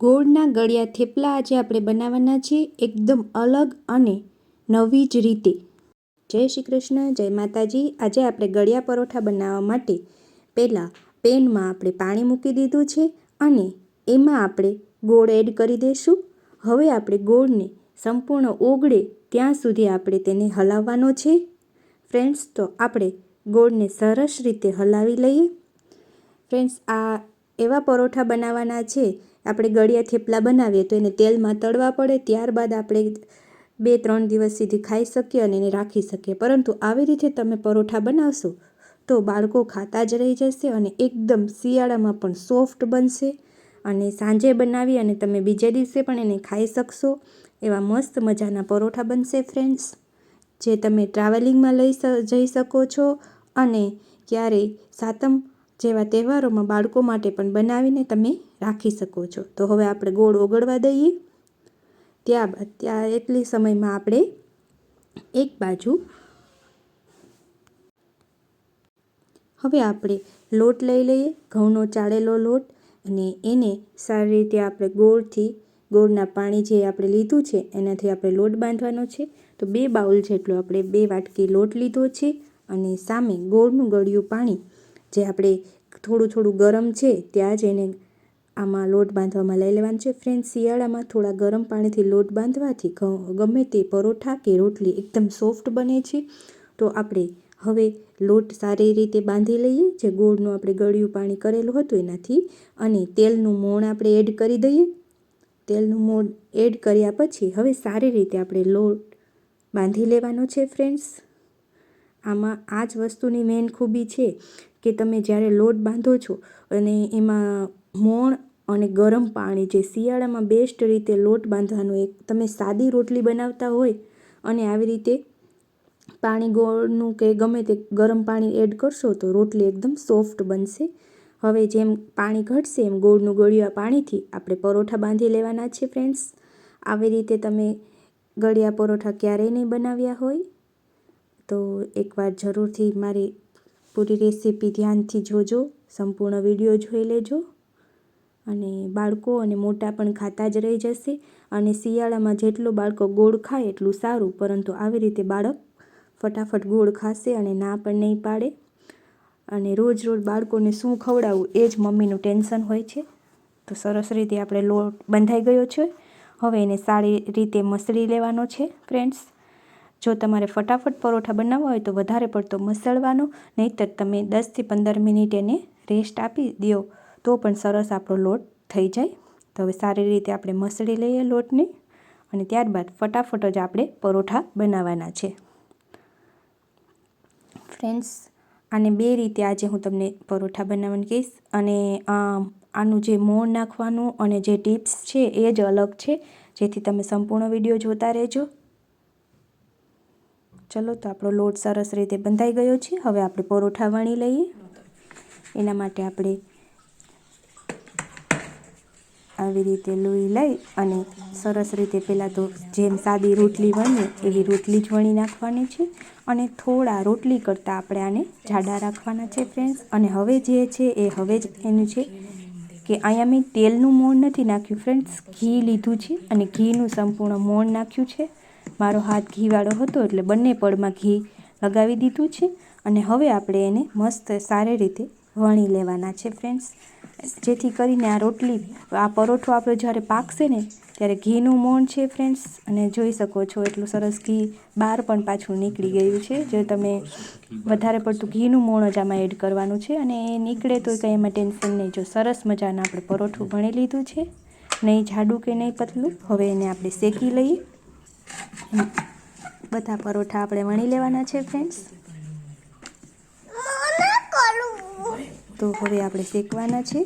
ગોળના ગળ્યા થેપલા આજે આપણે બનાવવાના છે એકદમ અલગ અને નવી જ રીતે. જય શ્રી કૃષ્ણ, જય માતાજી. આજે આપણે ગળ્યા પરોઠા બનાવવા માટે પહેલાં પેનમાં આપણે પાણી મૂકી દીધું છે અને એમાં આપણે ગોળ એડ કરી દઈશું. હવે આપણે ગોળને સંપૂર્ણ ઓગળે ત્યાં સુધી આપણે તેને હલાવવાનો છે. ફ્રેન્ડ્સ, તો આપણે ગોળને સરસ રીતે હલાવી લઈએ. ફ્રેન્ડ્સ, આ એવા પરોઠા બનાવવાના છે. આપણે ગળ્યા થેપલા બનાવીએ તો એને તેલમાં તળવા પડે, ત્યારબાદ આપણે 2-3 દિવસ સુધી ખાઈ શકીએ અને એને રાખી શકીએ. પરંતુ આવી રીતે તમે પરોઠા બનાવશો તો બાળકો ખાતા જ રહી જશે અને એકદમ શિયાળામાં પણ સોફ્ટ બનશે અને સાંજે બનાવી અને તમે બીજે દિવસે પણ એને ખાઈ શકશો એવા મસ્ત મજાના પરોઠા બનશે. ફ્રેન્ડ્સ, જે તમે ટ્રાવેલિંગમાં જઈ શકો છો અને ક્યારેય સાતમ જેવા તહેવારોમાં બાળકો માટે પણ બનાવીને તમે રાખી શકો છો. તો હવે આપણે ગોળ ઓગળવા દઈએ. ત્યાં એટલી સમયમાં આપણે એક બાજુ હવે આપણે લોટ લઈ લઈએ, ઘઉંનો ચાળેલો લોટ, અને એને સારી રીતે આપણે ગોળના પાણી જે આપણે લીધું છે એનાથી આપણે લોટ બાંધવાનો છે. તો 2 બાઉલ જેટલો આપણે 2 વાટકી લોટ લીધો છે અને સામે ગોળનું ગળ્યું પાણી જે આપણે થોડું ગરમ છે ત્યાં જ એને આમાં લોટ બાંધવામાં લઈ લેવાનું છે. ફ્રેન્ડ્સ, શિયાળામાં થોડા ગરમ પાણીથી લોટ બાંધવાથી ગમે તે પરોઠા કે રોટલી એકદમ સોફ્ટ બને છે. તો આપણે હવે લોટ સારી રીતે બાંધી લઈએ, જે ગોળનું આપણે ગળ્યું પાણી કરેલું હતું એનાથી, અને તેલનું મોણ આપણે એડ કરી દઈએ. તેલનું મોણ એડ કર્યા પછી હવે સારી રીતે આપણે લોટ બાંધી લેવાનો છે. ફ્રેન્ડ્સ, આમાં આ જ વસ્તુની મેઇન ખૂબી છે કે તમે જ્યારે લોટ બાંધો છો અને એમાં મોણ અને ગરમ પાણી, જે શિયાળામાં બેસ્ટ રીતે લોટ બાંધવાનું, એક તમે સાદી રોટલી બનાવતા હોય અને આવી રીતે પાણી ગોળનું કે ગમે તે ગરમ પાણી એડ કરશો તો રોટલી એકદમ સોફ્ટ બનશે. હવે જેમ પાણી ઘટશે એમ ગોળનું ગળ્યા પાણીથી આપણે પરોઠા બાંધી લેવાના છે. ફ્રેન્ડ્સ, આવી રીતે તમે ગળ્યા પરોઠા ક્યારેય નહીં બનાવ્યા હોય તો એકવાર જરૂરથી મારી પૂરી રેસીપી ધ્યાનથી જોજો, સંપૂર્ણ વિડીયો જોઈ લેજો અને બાળકો અને મોટા પણ ખાતા જ રહી જશે. અને શિયાળામાં જેટલું બાળકો ગોળ ખાય એટલું સારું, પરંતુ આવી રીતે બાળક ફટાફટ ગોળ ખાશે અને ના પણ નહીં પાડે. અને રોજ બાળકોને શું ખવડાવવું એ જ મમ્મીનું ટેન્શન હોય છે. તો સરસ રીતે આપણે લોટ બંધાઈ ગયો છે. હવે એને સારી રીતે મસળી લેવાનો છે. ફ્રેન્ડ્સ, જો તમારે ફટાફટ પરોઠા બનાવવા હોય તો વધારે પડતો મસળવાનો, નહીંતર તમે 10થી 15 મિનિટ એને રેસ્ટ આપી દો તો પણ સરસ આપણો લોટ થઈ જાય. તો હવે સારી રીતે આપણે મસળી લઈએ લોટને અને ત્યારબાદ ફટાફટ જ આપણે પરોઠા બનાવવાના છે. ફ્રેન્ડ્સ, આને 2 રીતે આજે હું તમને પરોઠા બનાવવાનું કહીશ અને આનું જે મોણ નાખવાનું અને જે ટિપ્સ છે એ જ અલગ છે, જેથી તમે સંપૂર્ણ વિડીયો જોતા રહેજો. ચલો, તો આપણો લોટ સરસ રીતે બંધાઈ ગયો છે. હવે આપણે પરોઠા વણી લઈએ. એના માટે આપણે આવી રીતે લોહી લઈ અને સરસ રીતે પહેલાં તો જેમ સાદી રોટલી વણીએ એવી રોટલી જ વણી નાખવાની છે અને થોડા રોટલી કરતાં આપણે આને જાડા રાખવાના છે. ફ્રેન્ડ્સ, અને હવે જે છે એ હવે જ એનું છે કે અહીંયા મેં તેલનું મોણ નથી નાખ્યું. ફ્રેન્ડ્સ, ઘી લીધું છે અને ઘીનું સંપૂર્ણ મોણ નાખ્યું છે. મારો હાથ ઘીવાળો હતો એટલે બંને પળમાં ઘી લગાવી દીધું છે અને હવે આપણે એને મસ્ત સારી રીતે વણી લેવાના છે. ફ્રેન્ડ્સ, જેથી કરીને આ પરોઠો આપણો જ્યારે પાકશે ને ત્યારે ઘીનું મોણ છે. ફ્રેન્ડ્સ, અને જોઈ શકો છો એટલું સરસ ઘી બહાર પણ પાછું નીકળી ગયું છે. જો તમે વધારે પડતું ઘીનું મોણ જ આમાં એડ કરવાનું છે અને એ નીકળે તો કંઈ એમાં ટેન્શન નહીં. જો સરસ મજાના આપણે પરોઠું વણી લીધું છે, નહીં જાડું કે નહીં પતલું. હવે એને આપણે શેકી લઈએ. બધા પરોઠા આપણે વણી લેવાના છે. ફ્રેન્ડ્સ, તો હવે આપણે શેકવાના છે.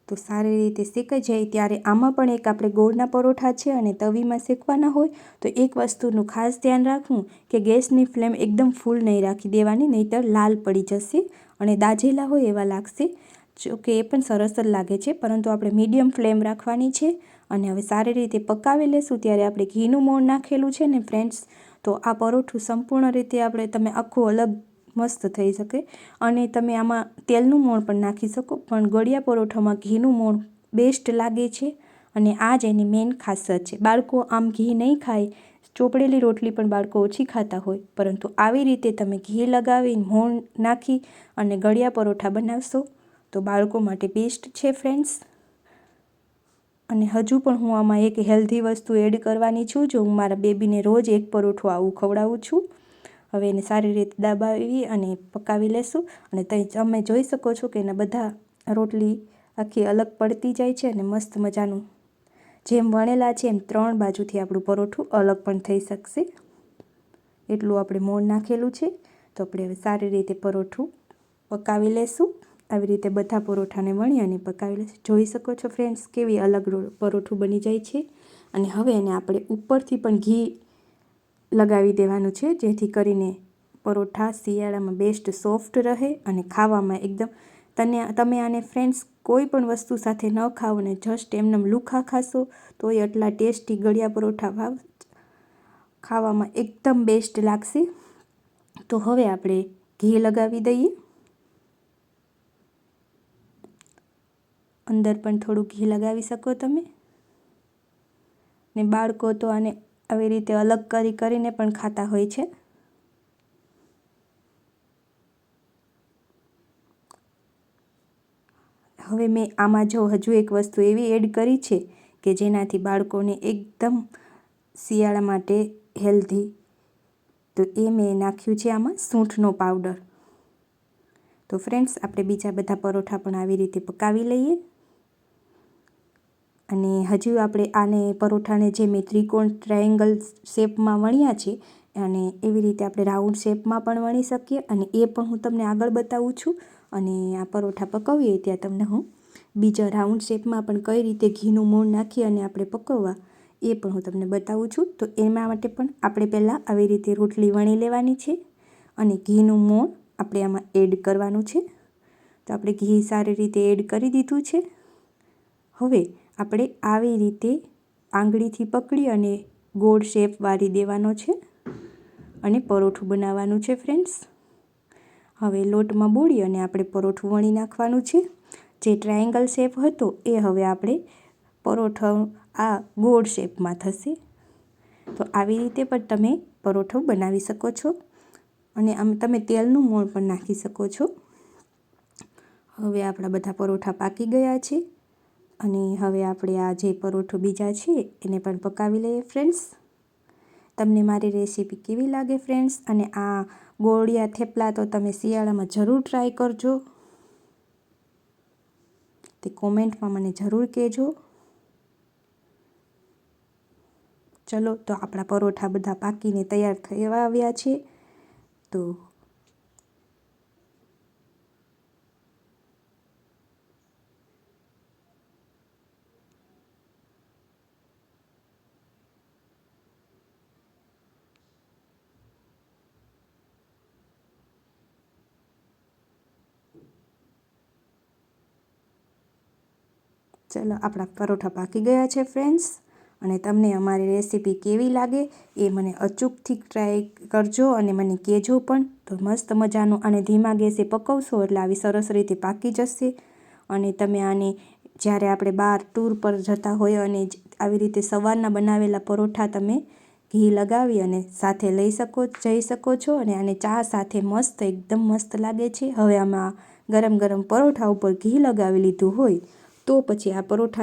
તો સારી રીતે શેકાઈ જાય ત્યારે આમાં પણ એક આપણે ગોળના પરોઠા છે અને તવીમાં શેકવાના હોય તો એક વસ્તુનું ખાસ ધ્યાન રાખવું કે ગેસની ફ્લેમ એકદમ ફૂલ નહીં રાખી દેવાની, નહીંતર લાલ પડી જશે અને દાઝેલા હોય એવા લાગશે. જો કે એ પણ સરસ જ લાગે છે, પરંતુ આપણે મીડિયમ ફ્લેમ રાખવાની છે. અને હવે સારી રીતે પકાવી લેશું ત્યારે આપણે ઘીનું મોણ નાખેલું છે ને ફ્રેન્ડ્સ, તો આ પરોઠું સંપૂર્ણ રીતે તમે આખું અલગ મસ્ત થઈ શકે. અને તમે આમાં તેલનું મોણ પણ નાખી શકો, પણ ગળ્યા પરોઠામાં ઘીનું મોણ બેસ્ટ લાગે છે અને આ જ એની મેઇન ખાસિયત છે. બાળકો આમ ઘી નહીં ખાય, ચોપડેલી રોટલી પણ બાળકો ઓછી ખાતા હોય, પરંતુ આવી રીતે તમે ઘી લગાવી મોણ નાખી અને ગળ્યા પરોઠા બનાવશો તો બાળકો માટે બેસ્ટ છે ફ્રેન્ડ્સ. અને હજુ પણ હું આમાં એક હેલ્ધી વસ્તુ એડ કરવાની છું. જો હું મારા બેબીને રોજ એક પરોઠું આવું ખવડાવું છું. હવે એને સારી રીતે દબાવી અને પકાવી લેશું. અને તમે જોઈ શકો છો કે એના બધા રોટલી આખી અલગ પડતી જાય છે અને મસ્ત મજાનું જેમ વણેલા છે એમ 3 બાજુથી આપણું પરોઠું અલગ પણ થઈ શકશે. એટલું આપણે મોણ નાખેલું છે. તો આપણે હવે સારી રીતે પરોઠું પકાવી લેશું. આવી રીતે બધા પરોઠાને વણી અને પકાવી લેશું. જોઈ શકો છો ફ્રેન્ડ્સ કેવી અલગ પરોઠું બની જાય છે. અને હવે એને આપણે ઉપરથી પણ ઘી લગાવી દેવાનું છે, જેથી કરીને પરોઠા શિયાળામાં બેસ્ટ સોફ્ટ રહે અને ખાવામાં એકદમ તમે આને ફ્રેન્ડ્સ કોઈ પણ વસ્તુ સાથે ન ખાઓ ને જસ્ટ એમનેમ લુખા ખાશો તોય એટલા ટેસ્ટી ગળ્યા પરોઠા ખાવામાં એકદમ બેસ્ટ લાગશે. તો હવે આપણે ઘી લગાવી દઈએ. અંદર પણ થોડું ઘી લગાવી શકો તમે. ને બાળકો તો આને આવી રીતે અલગ કરીને પણ ખાતા હોય છે. હવે મેં આમાં હજુ એક વસ્તુ એવી એડ કરી છે કે જેનાથી બાળકોને એકદમ શિયાળા માટે હેલ્ધી, તો એ મેં નાખ્યું છે આમાં સૂંઠનો પાવડર. તો ફ્રેન્ડ્સ આપણે બીજા બધા પરોઠા પણ આવી રીતે પકાવી લઈએ. અને હજુ આપણે આને પરોઠાને જે મેં ત્રિકોણ ટ્રાયેંગલ શેપમાં વણ્યા છે અને એવી રીતે આપણે રાઉન્ડ શેપમાં પણ વણી શકીએ. અને એ પણ હું તમને આગળ બતાવું છું. અને આ પરોઠા પકવીએ ત્યાં તમને હું બીજા રાઉન્ડ શેપમાં પણ કઈ રીતે ઘીનું મોણ નાખી અને આપણે પકવવા એ પણ હું તમને બતાવું છું. તો એના માટે પણ આપણે પહેલાં આવી રીતે રોટલી વણી લેવાની છે અને ઘીનું મોણ આપણે આમાં એડ કરવાનું છે. તો આપણે ઘી સારી રીતે એડ કરી દીધું છે. હવે આપણે આવી રીતે આંગળીથી પકડી અને ગોળ શેપ વાળી દેવાનો છે અને પરોઠું બનાવવાનું છે ફ્રેન્ડ્સ. હવે લોટમાં બોળી અને આપણે પરોઠું વણી નાખવાનું છે. જે ટ્રાયેંગલ શેપ હતો એ હવે આપણે પરોઠો આ ગોળ શેપમાં થશે. તો આવી રીતે પણ તમે પરોઠો બનાવી શકો છો અને આમ તમે તેલનું મોણ પણ નાખી શકો છો. હવે આપણા બધા પરોઠા પાકી ગયા છે અને હવે આપણે આ જે પરોઠો બીજા છે એને પણ પકાવી લઈએ ફ્રેન્ડ્સ. તમને મારી રેસીપી કેવી લાગે ફ્રેન્ડ્સ? અને આ ગોળિયા થેપલા તો તમે શિયાળામાં જરૂર ટ્રાય કરજો. તે કોમેન્ટમાં મને જરૂર કહેજો. ચલો તો આપણા પરોઠા બધા પાકીને તૈયાર થવા આવ્યા છે. તો ચલો આપણા પરોઠા પાકી ગયા છે ફ્રેન્ડ્સ. અને તમને અમારી રેસીપી કેવી લાગે એ મને અચૂકથી ટ્રાય કરજો અને મને કહેજો પણ. તો મસ્ત મજાનું આને ધીમા ગેસે પકવશો એટલે આવી સરસ રીતે પાકી જશે. અને તમે આને જ્યારે આપણે બહાર ટૂર પર જતા હોય અને આવી રીતે સવારના બનાવેલા પરોઠા તમે ઘી લગાવી અને સાથે જઈ શકો છો. અને આને ચા સાથે મસ્ત એકદમ મસ્ત લાગે છે. હવે આમાં ગરમ ગરમ પરોઠા ઉપર ઘી લગાવી લીધું હોય તો પછી આ પરોઠા